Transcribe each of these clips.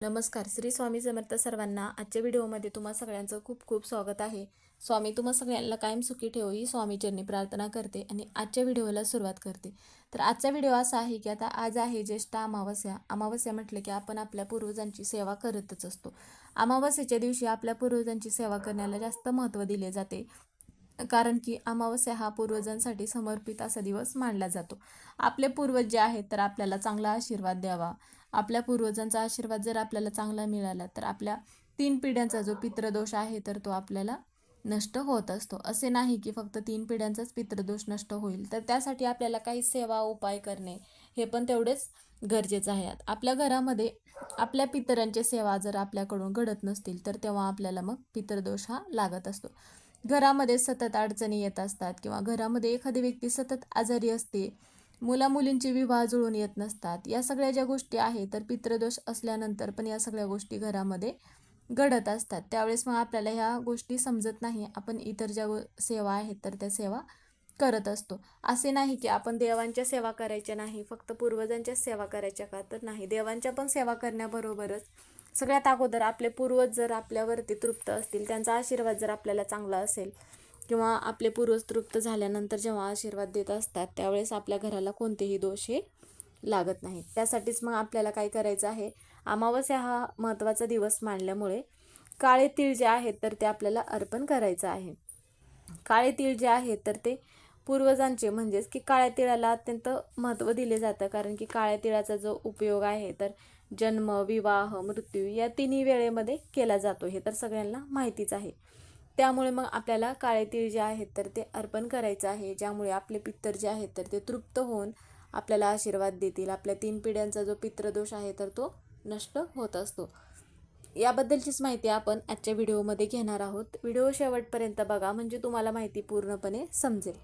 नमस्कार. श्री स्वामी समर्थ सर्वांना. आजच्या व्हिडिओमध्ये तुम्हा सगळ्यांचं खूप खूप स्वागत आहे. स्वामी तुम्हा सगळ्यांना कायम सुखी ठेवो ही स्वामीचरणी प्रार्थना करते आणि आजच्या व्हिडिओला सुरुवात करते. तर आजचा व्हिडिओ असा आहे की आता आज आहे ज्येष्ठ अमावस्या. अमावस्या म्हटलं की आपण आपल्या पूर्वजांची सेवा करतच असतो. अमावस्येच्या दिवशी आपल्या पूर्वजांची सेवा करण्याला जास्त महत्त्व दिले जाते. कारण की अमावस्या हा पूर्वजांसाठी समर्पित असा दिवस मानला जातो. आपले पूर्वज जे आहेत तर आपल्याला चांगला आशीर्वाद द्यावा. आपल्या पूर्वजांचा आशीर्वाद जर आपल्याला चांगला मिळाला तर आपल्या 3 पिढ्यांचा जो पितृदोष आहे तर तो आपल्याला नष्ट होत असतो. असे नाही की फक्त 3 पिढ्यांचाच पितृदोष नष्ट होईल, तर त्यासाठी आपल्याला काही सेवा उपाय करणे हे पण तेवढेच गरजेचं आहे. आपल्या घरामध्ये आपल्या पितरांची सेवा जर आपल्याकडून घडत नसतील तर तेव्हा आपल्याला मग पितृदोष हा लागत असतो. घरामध्ये सतत अडचणी येत असतात किंवा घरामध्ये एखादी व्यक्ती सतत आजारी असते, मुलामुलींचे विवाह जुळून येत नसतात. या सगळ्या ज्या गोष्टी आहेत तर पितृदोष असल्यानंतर पण या सगळ्या गोष्टी घरामध्ये घडत असतात. त्यावेळेस मग आपल्याला ह्या गोष्टी समजत नाही. आपण इतर ज्या सेवा आहेत तर त्या सेवा करत असतो. असे नाही की आपण देवांच्या सेवा करायच्या नाही, फक्त पूर्वजांच्या सेवा करायच्या का, तर नाही. देवांच्या पण सेवा करण्याबरोबरच सगळ्यात अगोदर आपले पूर्वज जर आपल्यावरती तृप्त असतील, त्यांचा आशीर्वाद जर आपल्याला चांगला असेल किंवा आपले पूर्वज तृप्त झाल्यानंतर जेव्हा आशीर्वाद देत असतात त्यावेळेस आपल्या घराला कोणतेही दोष हे लागत नाही. त्यासाठीच मग आपल्याला काय करायचं आहे, अमावस्या हा महत्त्वाचा दिवस मानल्यामुळे काळे तीळ जे आहेत तर ते आपल्याला अर्पण करायचं आहे. काळे तीळ जे आहेत तर ते पूर्वजांचे म्हणजेच की काळ्या तिळाला अत्यंत महत्त्व दिले जातं. कारण की काळ्या तिळाचा जो उपयोग आहे तर जन्म, विवाह, मृत्यू या तिन्ही वेळेमध्ये केला जातो, हे तर सगळ्यांना माहितीच आहे. त्यामुळे मग आपल्याला काळे तीळ जे आहेत तर ते अर्पण करायचं आहे, ज्यामुळे आपले पितर जे आहेत तर ते तृप्त होऊन आपल्याला आशीर्वाद देतील. आपल्या 3 पिढ्यांचा जो पितृदोष आहे तर तो नष्ट होत असतो. याबद्दलचीच माहिती आपण आजच्या व्हिडिओमध्ये घेणार आहोत. व्हिडिओ शेवटपर्यंत बघा म्हणजे तुम्हाला माहिती पूर्णपणे समजेल.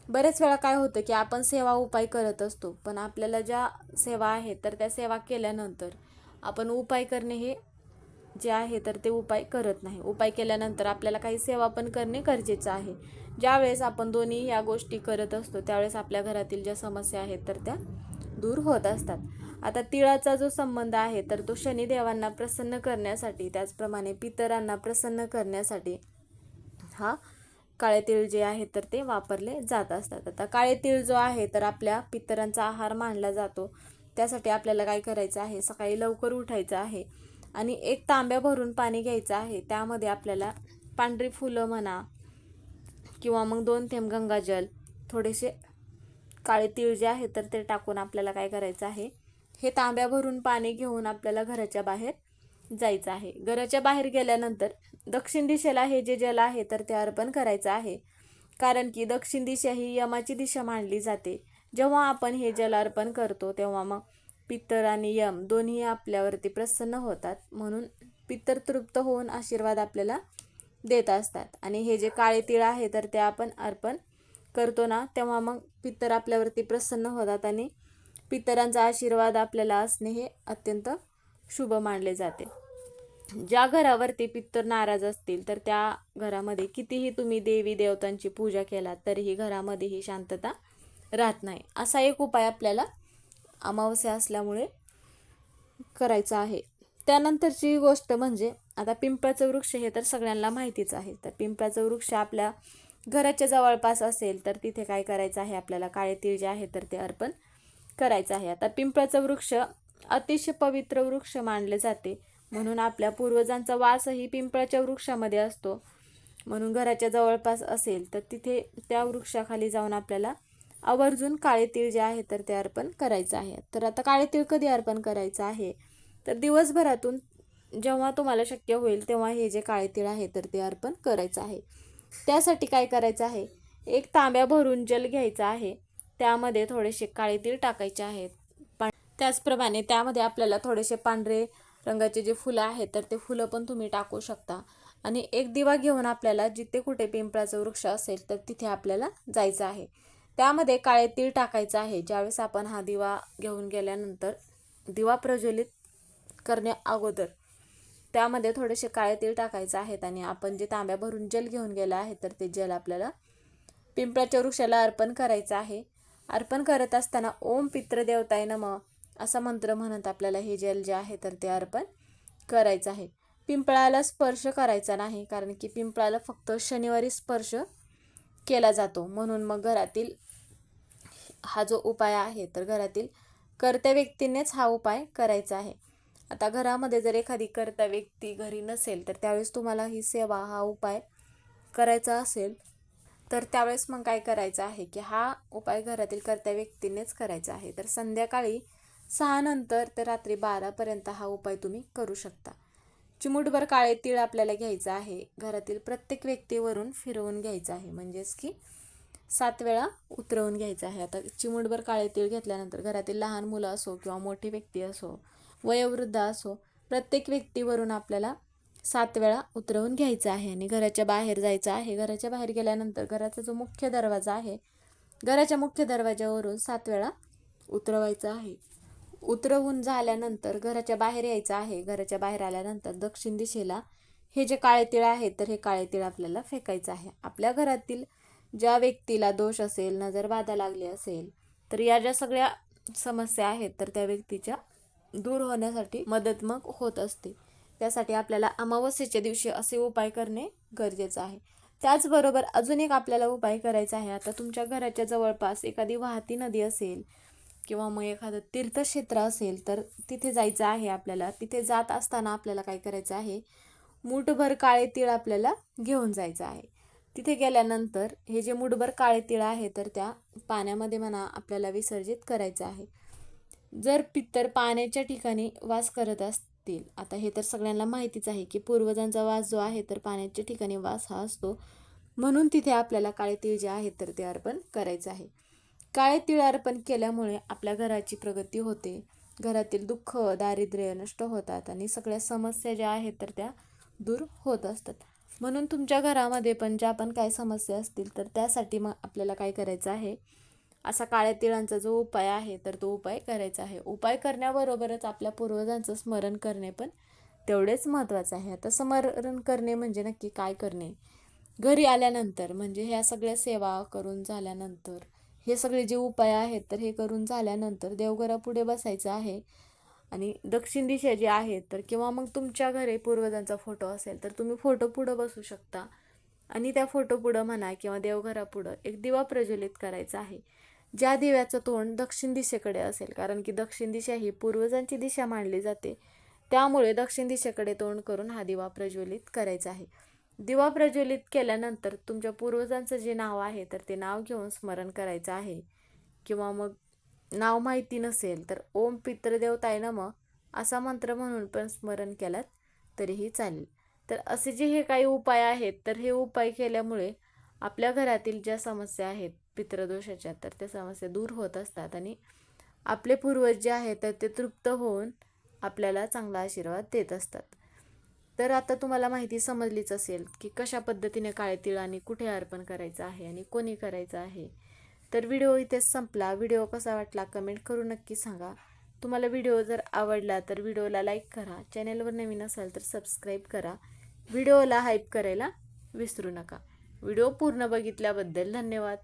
बरेच वेळा काय होतं की आपण सेवा उपाय करत असतो, पण आपल्याला ज्या सेवा आहेत तर त्या सेवा केल्यानंतर आपण उपाय करणे हे जे आहे तर ते उपाय करत नाही. उपाय केल्यानंतर आपल्याला काही सेवा पण करणे गरजेचं आहे. ज्यावेळेस आपण दोन्ही या गोष्टी करत असतो त्यावेळेस आपल्या घरातील ज्या समस्या आहेत तर त्या दूर होत असतात. आता तिळाचा जो संबंध आहे तर तो शनिदेवांना प्रसन्न करण्यासाठी, त्याचप्रमाणे पितरांना प्रसन्न करण्यासाठी हा काळे तीळ जे आहे तर ते वापरले जात असतात. आता काळे तीळ जो आहे तर आपल्या पितरांचा आहार मानला जातो. त्यासाठी आपल्याला काय करायचं आहे, सकाळी लवकर उठायचं आहे आणि एक तांब्या भरून पाणी घ्यायचं आहे. त्यामध्ये आपल्याला पांढरी फुलं म्हणा किंवा मग 2 थेंब गंगाजल, थोडेसे काळे तीळ जे आहे तर ते टाकून आपल्याला काय करायचं आहे, हे तांब्या भरून पाणी घेऊन आपल्याला घराच्या बाहेर जायचं आहे. घराच्या बाहेर गेल्यानंतर दक्षिण दिशेला हे जे जल आहे तर ते अर्पण करायचं आहे. कारण की दक्षिण दिशा ही यमाची दिशा मानली जाते. जेव्हा आपण हे जल अर्पण करतो तेव्हा मग पितर आणि यम दोन्ही आपल्यावरती प्रसन्न होतात. म्हणून पितर तृप्त होऊन आशीर्वाद आपल्याला देत असतात. आणि हे जे काळे तीळ आहे तर ते आपण अर्पण करतो ना, तेव्हा मग पितर आपल्यावरती प्रसन्न होतात आणि पितरांचा आशीर्वाद आपल्याला असणे हे अत्यंत शुभ मानले जाते. ज्या घरावरती पितर नाराज असतील तर त्या घरामध्ये कितीही तुम्ही देवी देवतांची पूजा केलात तरीही घरामध्ये ही शांतता राहत नाही. असा एक उपाय आपल्याला अमावस्या असल्यामुळे करायचा आहे. त्यानंतरची गोष्ट म्हणजे आता पिंपळाचं वृक्ष हे तर सगळ्यांना माहितीच आहे. तर पिंपळाचं वृक्ष आपल्या घराच्या जवळपास असेल तर तिथे काय करायचं आहे, आपल्याला काळे तीळ जे आहे तर ते अर्पण करायचं आहे. आता पिंपळाचं वृक्ष अतिशय पवित्र वृक्ष मानले जाते. म्हणून आपल्या पूर्वजांचा वासही पिंपळाच्या वृक्षामध्ये असतो. म्हणून घराच्या जवळपास असेल तर तिथे त्या वृक्षाखाली जाऊन आपल्याला आवर्जून काळे तीळ जे आहे तर ते अर्पण करायचं आहे. तर आता काळे तीळ कधी अर्पण करायचं आहे, तर दिवसभरातून जेव्हा तुम्हाला शक्य होईल तेव्हा हे जे काळे तीळ आहे तर ते अर्पण करायचं आहे. त्यासाठी काय करायचं आहे, एक तांब्या भरून जल घ्यायचा आहे. त्यामध्ये थोडेसे काळे तीळ टाकायचे आहेत. त्याचप्रमाणे त्यामध्ये आपल्याला थोडेसे पांढरे रंगाचे जे फुलं आहेत तर ते फुलं पण तुम्ही टाकू शकता. आणि एक दिवा घेऊन आपल्याला जिथे कुठे पिंपळाचं वृक्ष असेल तर तिथे आपल्याला जायचं आहे. त्यामध्ये काळे तीळ टाकायचं आहे. ज्यावेळेस आपण हा दिवा घेऊन गेल्यानंतर दिवा प्रज्वलित करण्या अगोदर त्यामध्ये थोडेसे काळे तीळ टाकायचे आहेत आणि आपण जे तांब्या भरून जल घेऊन गेला आहे तर ते जल आपल्याला पिंपळाच्या वृक्षाला अर्पण करायचं आहे. अर्पण करत असताना ओम पितृदेवताय नमः असा मंत्र म्हणत आपल्याला हे जल जे आहे तर ते अर्पण करायचं आहे. पिंपळाला स्पर्श करायचा नाही, कारण की पिंपळाला फक्त शनिवारी स्पर्श केला जातो. म्हणून मग घरातील हा जो उपाय आहे तर घरातील कर्त्या व्यक्तीनेच हा उपाय करायचा आहे. आता घरामध्ये जर एखादी कर्त्या व्यक्ती घरी नसेल तर त्यावेळेस तुम्हाला ही सेवा हा उपाय करायचा असेल तर त्यावेळेस मग काय करायचं आहे की हा उपाय घरातील कर्त्या व्यक्तीनेच करायचा आहे. तर संध्याकाळी 6 नंतर तर रात्री 12पर्यंत हा उपाय तुम्ही करू शकता. चिमूटभर काळे तीळ आपल्याला घ्यायचं आहे. घरातील प्रत्येक व्यक्तीवरून फिरवून घ्यायचं आहे, म्हणजेच की 7 वेळा उतरवून घ्यायचं आहे. आता चिमूटभर काळे तीळ घेतल्यानंतर घरातील लहान मुलं असो किंवा मोठी व्यक्ती असो, वयोवृद्ध असो, प्रत्येक व्यक्तीवरून आपल्याला 7 वेळा उतरवून घ्यायचं आहे आणि घराच्या बाहेर जायचं आहे. घराच्या बाहेर गेल्यानंतर घराचा जो मुख्य दरवाजा आहे, घराच्या मुख्य दरवाजावरून 7 वेळा उतरवायचं आहे. उतरवून झाल्यानंतर घराच्या बाहेर यायचं आहे. घराच्या बाहेर आल्यानंतर दक्षिण दिशेला हे जे काळे तीळ आहेत तर हे काळे तीळ आपल्याला फेकायचं आहे. आपल्या घरातील ज्या व्यक्तीला दोष असेल, नजरबाधा लागली असेल, तर या ज्या सगळ्या समस्या आहेत तर त्या व्यक्तीच्या दूर होण्यासाठी मदत मग होत असते. त्यासाठी आपल्याला अमावस्येच्या दिवशी असे उपाय करणे गरजेचं आहे. त्याचबरोबर अजून एक आपल्याला उपाय करायचा आहे. आता तुमच्या घराच्या जवळपास एखादी वाहती नदी असेल किंवा मग एखादं तीर्थक्षेत्र असेल तर तिथे जायचं आहे आपल्याला. तिथे जात असताना आपल्याला काय करायचं आहे, मूठभर काळे तीळ आपल्याला घेऊन जायचं आहे. तिथे गेल्यानंतर हे जे मूठभर काळे तीळ आहे तर त्या पाण्यामध्ये म्हणा आपल्याला विसर्जित करायचं आहे. जर पितर पाण्याच्या ठिकाणी वास करत असतील, आता हे तर सगळ्यांना माहितीच आहे की पूर्वजांचा वास जो आहे तर पाण्याच्या ठिकाणी वास हा असतो, म्हणून तिथे आपल्याला काळे तीळ जे आहेत तर ते अर्पण करायचं आहे. काळे तीळ अर्पण केल्यामुळे आपल्या घराची प्रगती होते, घरातील दुःख दारिद्र्य नष्ट होतात आणि सगळ्या समस्या ज्या आहेत तर त्या दूर होत असतात. म्हणून तुमच्या घरामध्ये पण ज्या पण काही समस्या असतील तर त्यासाठी मग आपल्याला काय करायचं आहे, असा काळ्या तिळांचा जो उपाय आहे तर तो उपाय करायचा आहे. उपाय करण्याबरोबरच आपल्या पूर्वजांचं स्मरण करणे पण तेवढेच महत्त्वाचं आहे. आता स्मरण करणे म्हणजे नक्की काय करणे, घरी आल्यानंतर म्हणजे ह्या सगळ्या सेवा करून झाल्यानंतर हे सगळे जे उपाय आहेत तर हे करून झाल्यानंतर देवघरापुढे बसायचं आहे आणि दक्षिण दिशा जी आहे तर किंवा मग तुमच्या घरी पूर्वजांचा फोटो असेल तर तुम्ही फोटो पुढं बसू शकता आणि त्या फोटो पुढं म्हणा किंवा देवघरापुढं एक दिवा प्रज्वलित करायचा आहे. ज्या दिव्याचं तोंड दक्षिण दिशेकडे असेल, कारण की दक्षिण दिशा ही पूर्वजांची दिशा मानली जाते, त्यामुळे दक्षिण दिशेकडे तोंड करून हा दिवा प्रज्वलित करायचा आहे. दिवा प्रज्वलित केल्यानंतर तुमच्या पूर्वजांचं जे नाव आहे तर ते नाव घेऊन स्मरण करायचं आहे. किंवा मग नाव माहिती नसेल तर ओम पितृदेवताय नमः असा मंत्र म्हणून पण स्मरण केलात तरीही चालेल. तर असे जे हे काही उपाय आहेत तर हे उपाय केल्यामुळे आपल्या घरातील ज्या समस्या आहेत पितृदोषाच्या तर त्या समस्या दूर होत असतात आणि आपले पूर्वज जे आहेत तर ते तृप्त होऊन आपल्याला चांगला आशीर्वाद देत असतात. तर आता तुम्हाला माहिती समजलीच असेल की कशा पद्धतीने काळे तीळ आणि कुठे अर्पण करायचं आहे आणि कोणी करायचं आहे. तर व्हिडिओ इथेच संपला. व्हिडिओ कसा वाटला कमेंट करून नक्की सांगा. तुम्हाला व्हिडिओ जर आवडला तर व्हिडिओला लाईक करा, चॅनलवर नवीन असाल तर सबस्क्राईब करा, व्हिडिओला हाईप करायला विसरू नका. व्हिडिओ पूर्ण बघितल्याबद्दल धन्यवाद.